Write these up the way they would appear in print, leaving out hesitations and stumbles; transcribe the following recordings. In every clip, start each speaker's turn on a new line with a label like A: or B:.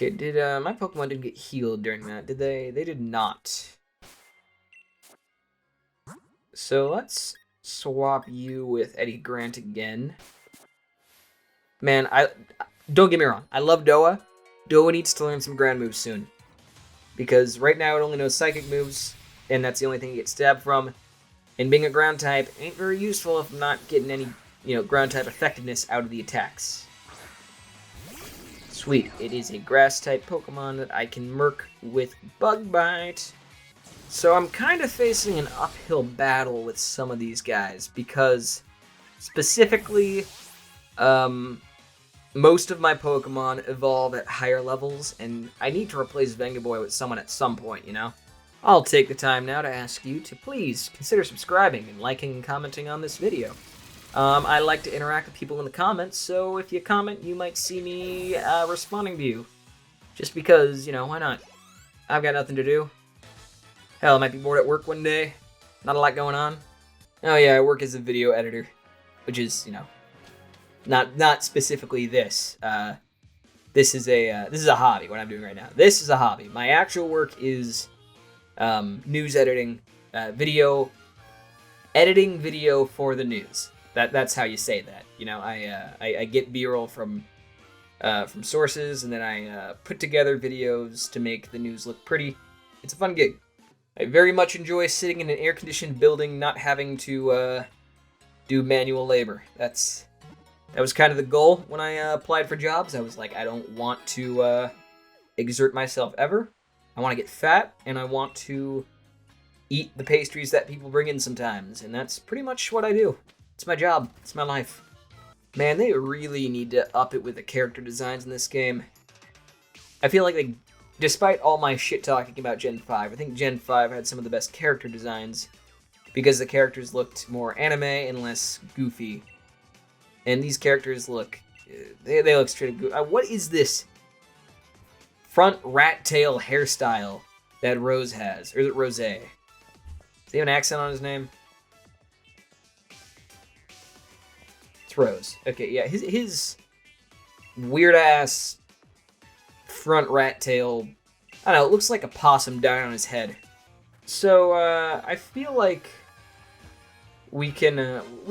A: Okay, did my Pokemon didn't get healed during that, did they? They did not. So let's swap you with Eddie Grant again. Man, don't get me wrong. I love Doa. Doa needs to learn some ground moves soon. Because right now it only knows psychic moves, and that's the only thing it gets stabbed from. And being a ground type ain't very useful if I'm not getting any, ground type effectiveness out of the attacks. Sweet, it is a grass type Pokemon that I can murk with Bug Bite. So I'm kind of facing an uphill battle with some of these guys because specifically, most of my Pokemon evolve at higher levels, and I need to replace Vengaboy with someone at some point, I'll take the time now to ask you to please consider subscribing and liking and commenting on this video. I like to interact with people in the comments, so if you comment, you might see me responding to you. Just because, why not? I've got nothing to do. Hell, I might be bored at work one day. Not a lot going on. Oh yeah, I work as a video editor, which is, not specifically this. This is a hobby. What I'm doing right now. This is a hobby. My actual work is news editing, editing video for the news. That's how you say that. I get B-roll from sources, and then I put together videos to make the news look pretty. It's a fun gig. I very much enjoy sitting in an air-conditioned building, not having to do manual labor. That was kind of the goal when I applied for jobs. I was like, I don't want to exert myself ever. I want to get fat, and I want to eat the pastries that people bring in sometimes, and that's pretty much what I do. It's my job. It's my life. Man, they really need to up it with the character designs in this game. I feel like despite all my shit talking about Gen 5, I think Gen 5 had some of the best character designs because the characters looked more anime and less goofy. And these characters look, they look straight up goofy. What is this front rat tail hairstyle that Rose has? Or is it Rose? Does he have an accent on his name? It's Rose. Okay, yeah, his weird ass front rat tail, I don't know, it looks like a possum down on his head. So, I feel like we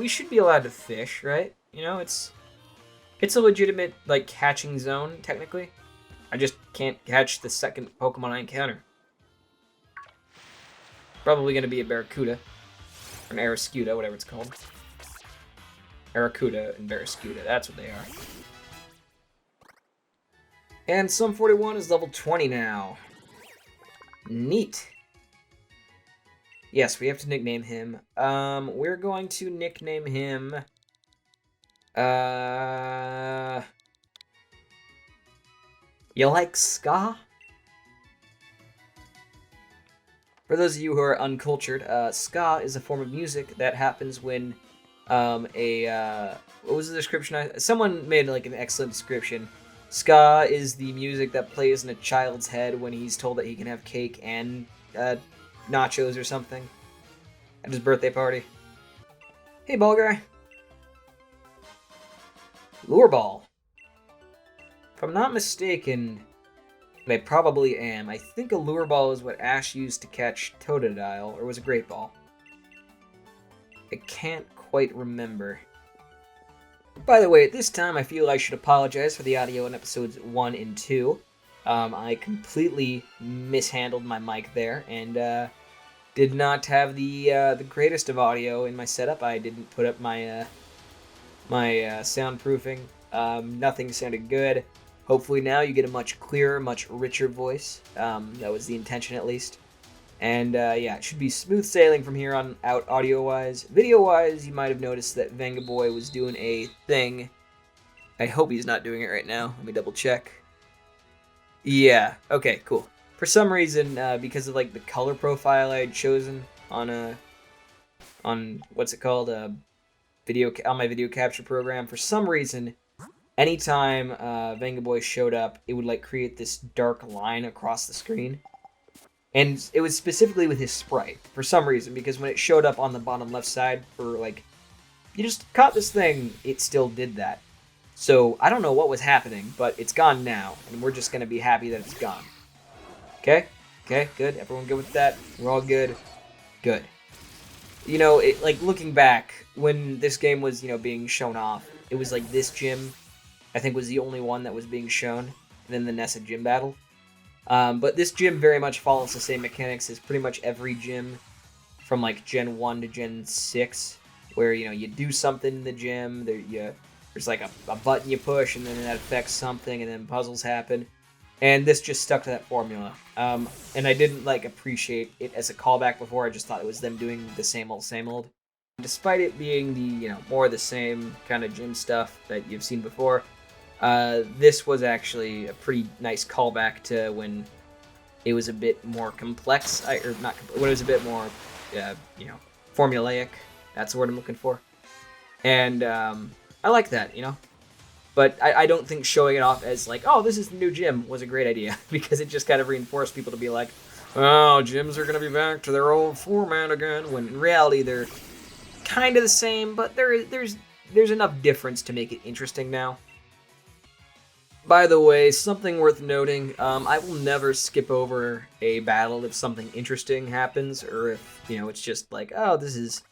A: should be allowed to fish, right? It's a legitimate, catching zone, technically. I just can't catch the second Pokemon I encounter. Probably gonna be a Barracuda. Or an Arascuda, whatever it's called. Arracuda and Barrascuda, that's what they are. And Sum 41 is level 20 now. Neat. Yes, we have to nickname him. We're going to nickname him... You like ska? For those of you who are uncultured, ska is a form of music that happens when what was the description? Someone made an excellent description. Ska is the music that plays in a child's head when he's told that he can have cake and nachos or something at his birthday party. Hey, ball guy. Lure ball. If I'm not mistaken, and I probably am, I think a lure ball is what Ash used to catch Totodile, or was it Great Ball? I can't quite remember. By the way, at this time, I feel I should apologize for the audio in episodes 1 and 2. I completely mishandled my mic there, and did not have the greatest of audio in my setup. I didn't put up my soundproofing. Nothing sounded good. Hopefully now you get a much clearer, much richer voice. That was the intention, at least. And yeah, it should be smooth sailing from here on out audio-wise. Video-wise, you might have noticed that Vengaboy was doing a thing. I hope he's not doing it right now. Let me double check. Yeah, okay, cool. For some reason, because of the color profile I had chosen on what's it called, on my video capture program, for some reason, anytime Vengaboy showed up, it would create this dark line across the screen. And it was specifically with his sprite, for some reason, because when it showed up on the bottom left side for, you just caught this thing, it still did that. So I don't know what was happening, but it's gone now, and we're just gonna be happy that it's gone. Okay? Okay, good. Everyone good with that? We're all good? Good. You know, like, looking back, when this game was, you know, being shown off, it was like this gym, I think, was the only one that was being shown, and then the Nessa gym battle. But this gym very much follows the same mechanics as pretty much every gym from, like, Gen 1 to Gen 6, where, you know, you do something in the gym, there's like a button you push, and then that affects something, and then puzzles happen. And this just stuck to that formula. And I didn't, like, appreciate it as a callback before. I just thought it was them doing the same old, same old. Despite it being the, you know, more of the same kind of gym stuff that you've seen before, this was actually a pretty nice callback to when it was a bit more complex, when it was a bit more, you know, formulaic. That's the word I'm looking for. And I like that, you know. But I don't think showing it off as like, oh, this is the new gym was a great idea, because it just kind of reinforced people to be like, oh, gyms are going to be back to their old format again, when in reality they're kind of the same, but there's enough difference to make it interesting now. By the way, something worth noting, I will never skip over a battle if something interesting happens, or if, you know, it's just like, oh, this is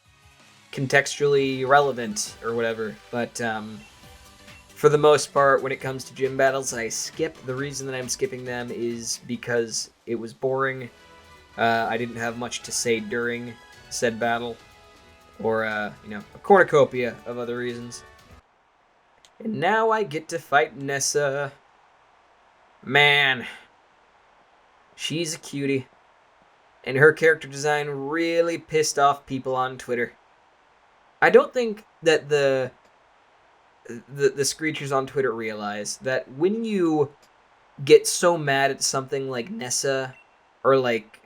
A: contextually relevant, or whatever, but, for the most part, when it comes to gym battles, I skip. The reason that I'm skipping them is because it was boring. I didn't have much to say during said battle, or, you know, a cornucopia of other reasons. And now I get to fight Nessa. Man, she's a cutie. And her character design really pissed off people on Twitter. I don't think that the screechers on Twitter realize that when you get so mad at something like Nessa or like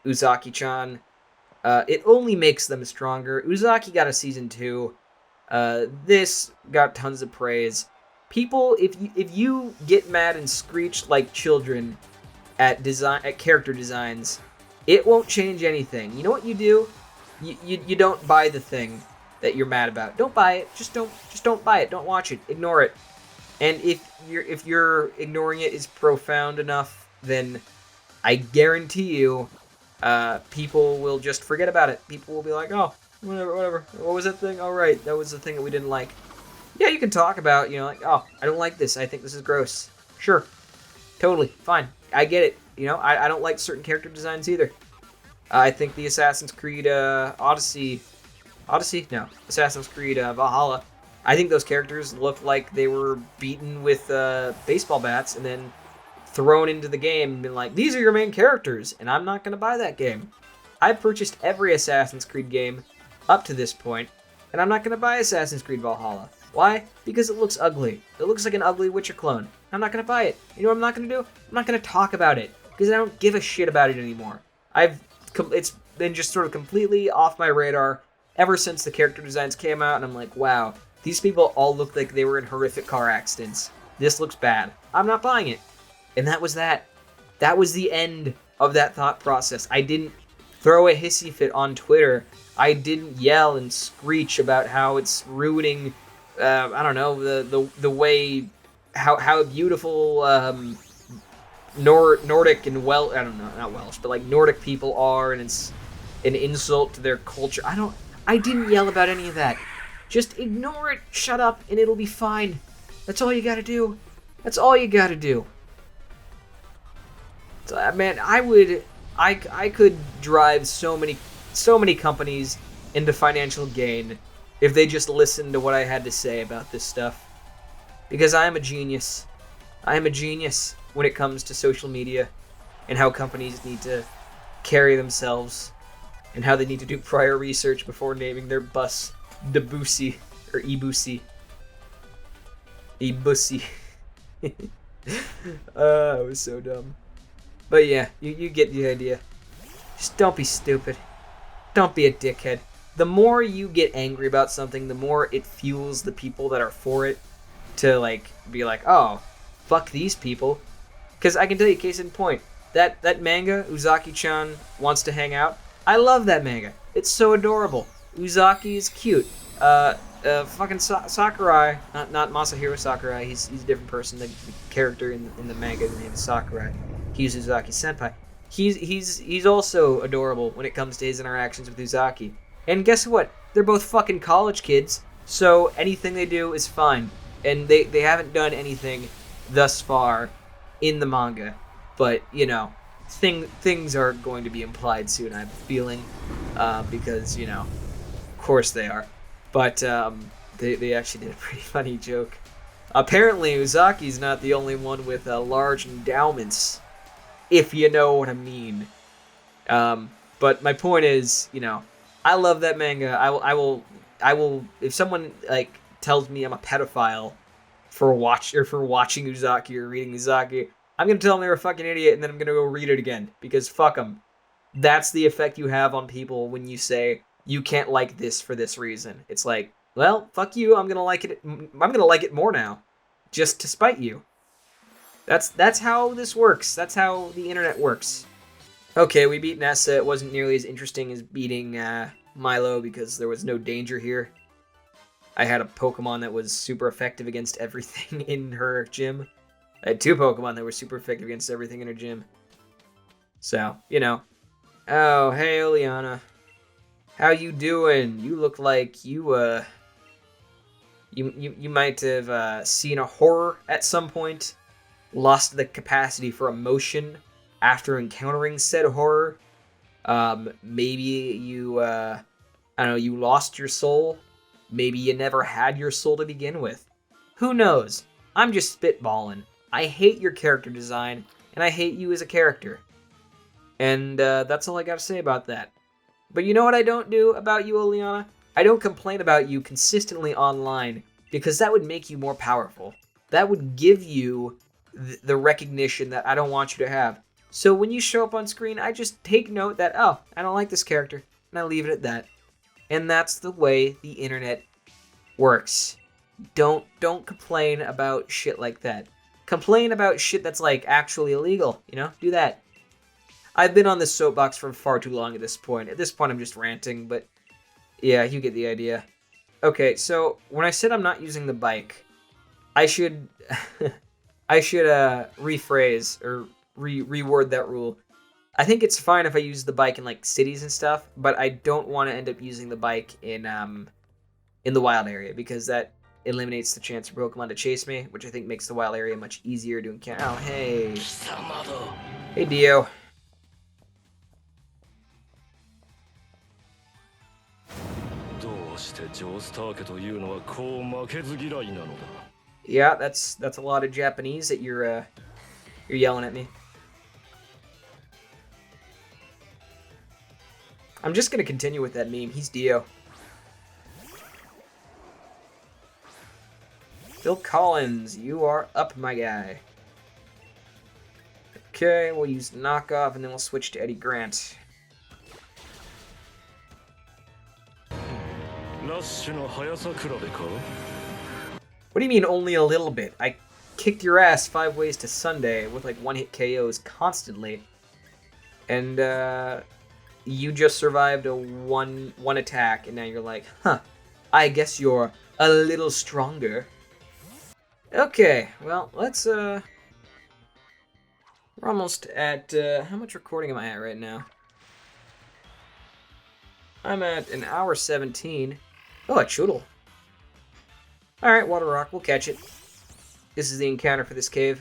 A: Uzaki-Chan, it only makes them stronger. Uzaki got a season 2. This got tons of praise. People, if you get mad and screech like children at character designs, it won't change anything. You know what you do? You don't buy the thing that you're mad about. Don't buy it. Just don't buy it. Don't watch it. Ignore it. And if you're ignoring it is profound enough, then I guarantee you, people will just forget about it. People will be like, oh, whatever. What was that thing? Oh, right, that was the thing that we didn't like. Yeah, you can talk about, you know, like, oh, I don't like this. I think this is gross. Sure, totally fine. I get it. You know, I don't like certain character designs either. I think the Assassin's Creed Assassin's Creed Valhalla, I think those characters look like they were beaten with baseball bats and then thrown into the game and been like, these are your main characters, and I'm not going to buy that game. I've purchased every Assassin's Creed game up to this point, and I'm not going to buy Assassin's Creed Valhalla. Why? Because it looks ugly. It looks like an ugly Witcher clone. I'm not going to buy it. You know what I'm not going to do? I'm not going to talk about it, because I don't give a shit about it anymore. It's been just sort of completely off my radar ever since the character designs came out, and I'm like, wow, these people all look like they were in horrific car accidents. This looks bad. I'm not buying it. And that was that. That was the end of that thought process. I didn't throw a hissy fit on Twitter. I didn't yell and screech about how it's ruining, I don't know, the way, how beautiful Nordic and I don't know, not Welsh, but like Nordic people are, and it's an insult to their culture. I didn't yell about any of that. Just ignore it, shut up, and it'll be fine. That's all you gotta do. That's all you gotta do. So, man, I could drive so many companies into financial gain if they just listened to what I had to say about this stuff. Because I am a genius. I am a genius when it comes to social media and how companies need to carry themselves and how they need to do prior research before naming their bus Debussy or Ibusi. Ibusi. It was so dumb. But yeah, you get the idea. Just don't be stupid. Don't be a dickhead. The more you get angry about something, the more it fuels the people that are for it to, like, be like, oh, fuck these people. Because I can tell you, case in point, that manga, Uzaki-Chan Wants to Hang Out, I love that manga. It's so adorable. Uzaki is cute. fucking Sakurai, not Masahiro Sakurai. He's a different person. The character in the manga, his name is Sakurai. He's Uzaki Senpai. He's also adorable when it comes to his interactions with Uzaki. And guess what? They're both fucking college kids, so anything they do is fine. And they haven't done anything thus far in the manga, but you know, things are going to be implied soon. I have a feeling, because you know, of course they are. But they actually did a pretty funny joke. Apparently, Uzaki's not the only one with large endowments, if you know what I mean. But my point is, you know, I love that manga. I will. If someone like tells me I'm a pedophile for watching Uzaki or reading Uzaki, I'm gonna tell them they're a fucking idiot, and then I'm gonna go read it again because fuck them. That's the effect you have on people when you say you can't like this for this reason. It's like, well, fuck you. I'm gonna like it. I'm gonna like it more now, just to spite you. That's how this works. That's how the internet works. Okay, we beat Nessa. It wasn't nearly as interesting as beating Milo because there was no danger here. I had a Pokemon that was super effective against everything in her gym. I had two Pokemon that were super effective against everything in her gym. So, you know. Oh, hey, Oleana. How you doing? You look like you might have seen a horror at some point, lost the capacity for emotion after encountering said horror. Maybe you, I don't know, you lost your soul. Maybe you never had your soul to begin with. Who knows? I'm just spitballing. I hate your character design, and I hate you as a character. And that's all I gotta say about that. But you know what I don't do about you, Oleana? I don't complain about you consistently online, because that would make you more powerful. That would give you the recognition that I don't want you to have. So when you show up on screen, I just take note that, oh, I don't like this character, and I leave it at that. And that's the way the internet works. Don't complain about shit like that. Complain about shit that's like actually illegal, you know? Do that. I've been on this soapbox for far too long at this point. At this point, I'm just ranting, but yeah, you get the idea. Okay, so when I said I'm not using the bike, I should rephrase or reword that rule. I think it's fine if I use the bike in like cities and stuff, but I don't want to end up using the bike in the wild area because that eliminates the chance for Pokemon to chase me, which I think makes the wild area much easier to encounter. Oh, hey. Hey, Dio. Yeah, that's a lot of Japanese that you're yelling at me. I'm just gonna continue with that meme. He's Dio. Phil Collins, you are up, my guy. Okay, we'll use knockoff and then we'll switch to Eddie Grant. What do you mean only a little bit? I kicked your ass 5 ways to Sunday with like one-hit KOs constantly. And you just survived a one attack and now you're like, huh, I guess you're a little stronger. Okay, well, let's we're almost at how much recording am I at right now? I'm at an hour 17. Oh, a Choodle. Alright, Water Rock, we'll catch it. This is the encounter for this cave.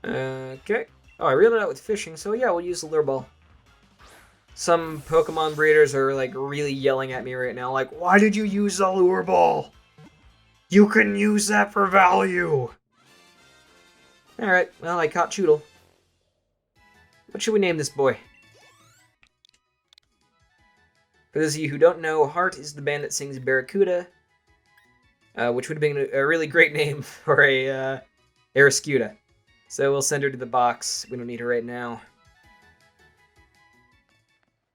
A: Okay. Oh, I reeled it out with fishing, so yeah, we'll use the lure ball. Some Pokemon breeders are like really yelling at me right now, like, why did you use the lure ball? You can use that for value! Alright, well, I caught Choodle. What should we name this boy? For those of you who don't know, Heart is the band that sings Barracuda, which would have been a really great name for a Aeroscuda. So we'll send her to the box. We don't need her right now.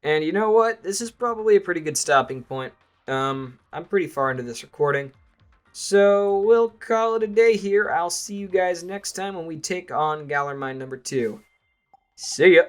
A: And you know what? This is probably a pretty good stopping point. I'm pretty far into this recording. So we'll call it a day here. I'll see you guys next time when we take on Galar Mine number 2. See ya!